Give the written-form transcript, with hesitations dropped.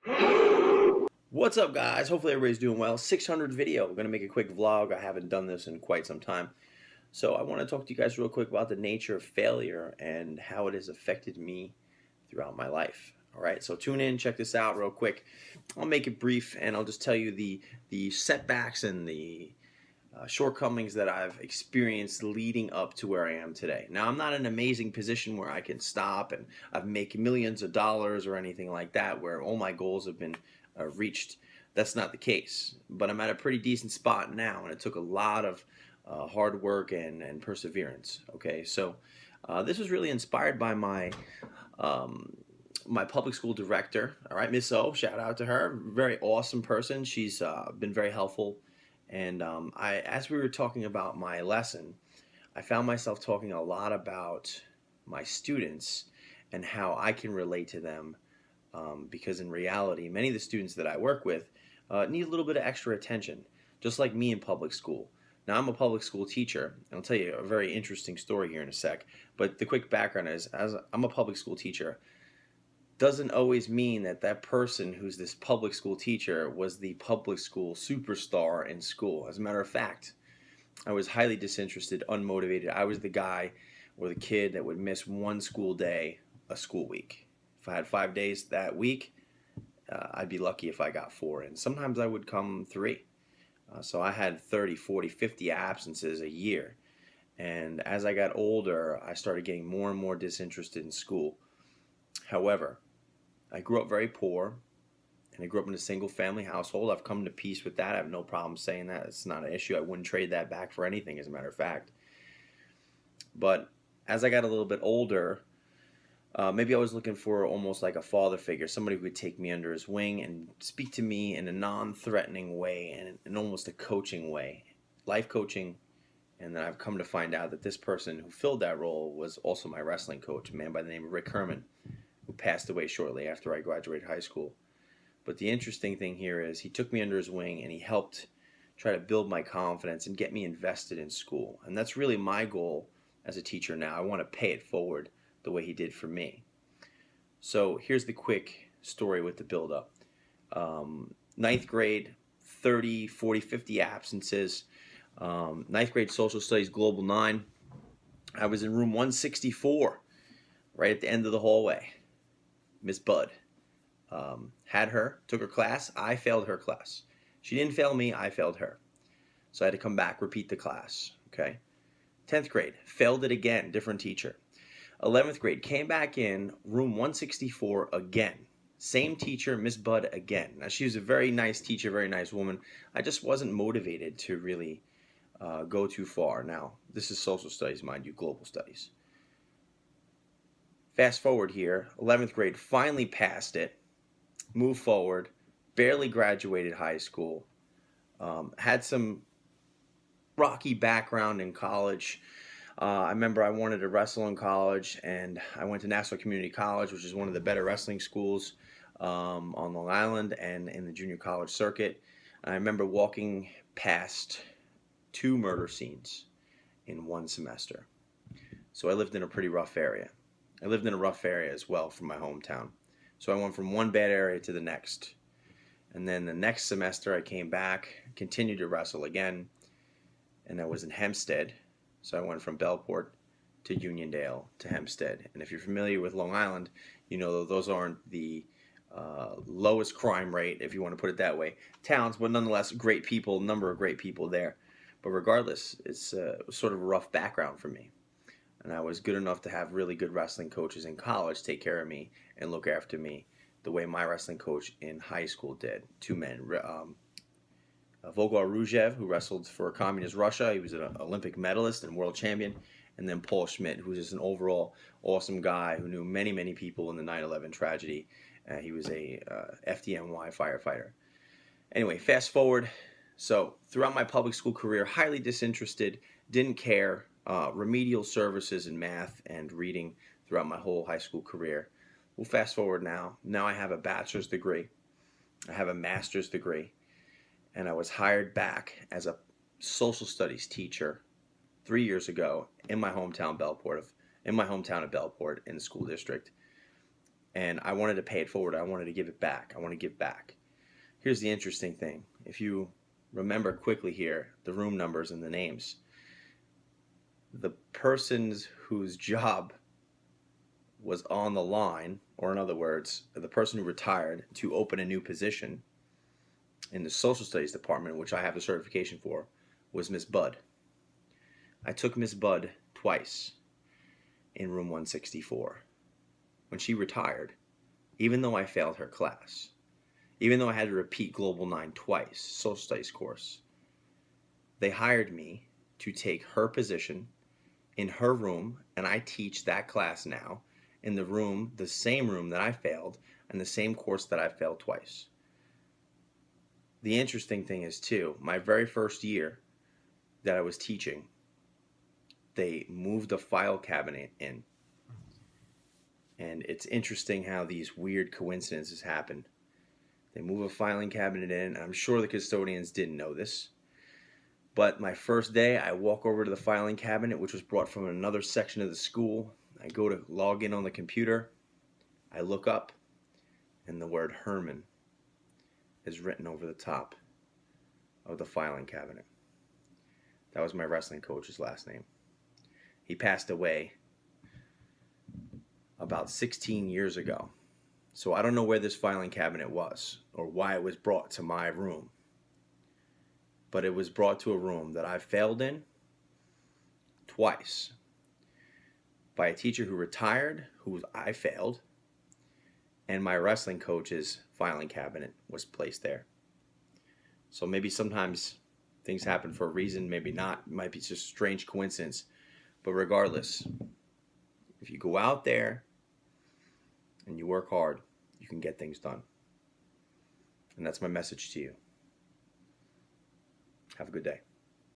What's up, guys? Hopefully everybody's doing well. 600 video. We're going to make a quick vlog. I haven't done this in quite some time. So I want to talk to you guys real quick about the nature of failure and how it has affected me throughout my life. All right, so tune in, check this out real quick. I'll make it brief and I'll just tell you the setbacks and the shortcomings that I've experienced leading up to where I am today. Now, I'm not in an amazing position where I can stop and I've made millions of dollars or anything like that, where all my goals have been reached. That's not the case. But I'm at a pretty decent spot now, and it took a lot of hard work and perseverance. Okay, so this was really inspired by um, my public school director. All right, Miss O, shout out to her. Very awesome person. She's been very helpful. And as we were talking about my lesson, I found myself talking a lot about my students and how I can relate to them, because in reality, many of the students that I work with need a little bit of extra attention, just like me in public school. Now, I'm a public school teacher, and I'll tell you a very interesting story here in a sec, but the quick background is, as I'm a public school teacher, doesn't always mean that that person who's this public school teacher was the public school superstar in school. As a matter of fact, I was highly disinterested, unmotivated. I was the guy or the kid that would miss one school day a school week. If I had 5 days that week, I'd be lucky if I got four in. Sometimes I would come three. So I had 30, 40, 50 absences a year. And as I got older, I started getting more and more disinterested in school. However, I grew up very poor, and I grew up in a single family household. I've come to peace with that. I have no problem saying that. It's not an issue. I wouldn't trade that back for anything, as a matter of fact. But as I got a little bit older, maybe I was looking for almost like a father figure, somebody who would take me under his wing and speak to me in a non-threatening way and in almost a coaching way, life coaching. And then I've come to find out that this person who filled that role was also my wrestling coach, a man by the name of Rick Herman, who passed away shortly after I graduated high school. But the interesting thing here is he took me under his wing and he helped try to build my confidence and get me invested in school. And that's really my goal as a teacher now. I want to pay it forward the way he did for me. So here's the quick story with the build-up. Ninth grade, 30, 40, 50 absences. Ninth grade social studies, Global 9. I was in room 164, right at the end of the hallway. Miss Bud. Had her, took her class. I failed her class. She didn't fail me, I failed her. So I had to come back, repeat the class. Okay. 10th grade, failed it again, different teacher. 11th grade, came back in room 164 again. Same teacher, Miss Bud again. Now, she was a very nice teacher, very nice woman. I just wasn't motivated to really go too far. Now, this is social studies, mind you, global studies. Fast forward here, 11th grade, finally passed it, moved forward, barely graduated high school, had some rocky background in college. I remember I wanted to wrestle in college, and I went to Nassau Community College, which is one of the better wrestling schools on Long Island and in the junior college circuit. I remember walking past 2 murder scenes in one semester. So I lived in a pretty rough area. I lived in a rough area as well from my hometown. So I went from one bad area to the next. And then the next semester I came back, continued to wrestle again, and I was in Hempstead. So I went from Bellport to Uniondale to Hempstead. And if you're familiar with Long Island, you know those aren't the lowest crime rate, if you want to put it that way, towns, but nonetheless great people, number of great people there. But regardless, it's sort of a rough background for me. And I was good enough to have really good wrestling coaches in college take care of me and look after me the way my wrestling coach in high school did. 2 men. Volgar Rujev, who wrestled for communist Russia. He was an Olympic medalist and world champion. And then Paul Schmidt, who's just an overall awesome guy who knew many, many people in the 9/11 tragedy. He was a FDNY firefighter. Anyway, fast forward. So throughout my public school career, highly disinterested, didn't care, remedial services in math and reading throughout my whole high school career. We'll fast forward now. Now I have a bachelor's degree. I have a master's degree. And I was hired back as a social studies teacher 3 years ago in my hometown, Bellport, in the school district. and I wanted to pay it forward. I wanted to give it back. I want to give back. Here's the interesting thing. If you remember quickly here, the room numbers and the names, the persons whose job was on the line, or in other words, the person who retired to open a new position in the social studies department, which I have a certification for, was Miss Budd. I took Miss Budd twice in room 164. When she retired, even though I failed her class, even though I had to repeat Global 9 twice, social studies course, they hired me to take her position in her room, and I teach that class now in the room, the same room that I failed, and the same course that I failed twice. The interesting thing is, too, my very first year that I was teaching, they moved a file cabinet in. And it's interesting how these weird coincidences happen. They move a filing cabinet in. I'm sure the custodians didn't know this. But my first day, I walk over to the filing cabinet, which was brought from another section of the school. I go to log in on the computer. I look up, and the word Herman is written over the top of the filing cabinet. That was my wrestling coach's last name. He passed away about 16 years ago. So I don't know where this filing cabinet was or why it was brought to my room. But it was brought to a room that I failed in twice by a teacher who retired, who I failed, and my wrestling coach's filing cabinet was placed there. So maybe sometimes things happen for a reason, maybe not. It might be just a strange coincidence. But regardless, if you go out there and you work hard, you can get things done. And that's my message to you. Have a good day.